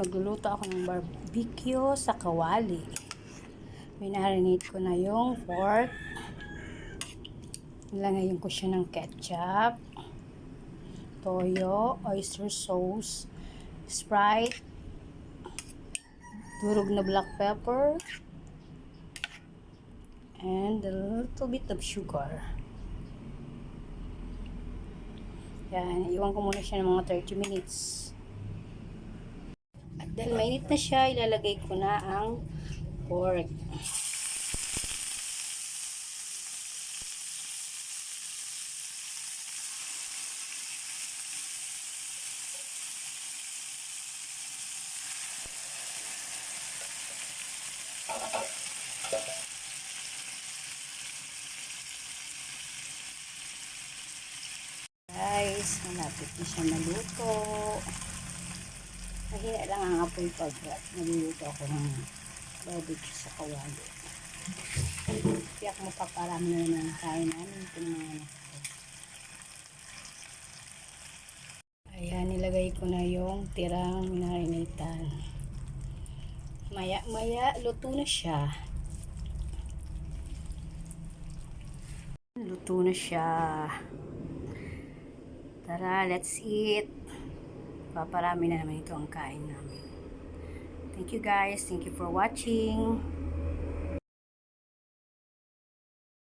magluluto ako ng barbecue sa kawali. Minarinate ko na yung pork. Nilagayin ko siya ng ketchup, toyo, oyster sauce, Sprite, durog na black pepper, and a little bit of sugar. Yan, iwan ko muna siya ng mga 30 minutes. At dahil mainit na siya, ilalagay ko na ang pork. Guys, malapit na siya maluto. Mahina lang ang apoy pag naluluto ako ng barbecue sa kawali. Tiyak mo paparami na naman ang kain namin itong mga anak ko. Ayan, nilagay ko na yung tirang minarinatan. Maya, luto na siya. Luto na siya. Tara, let's eat. Paparami na naman ito ang kain namin. Thank you guys. Thank you for watching.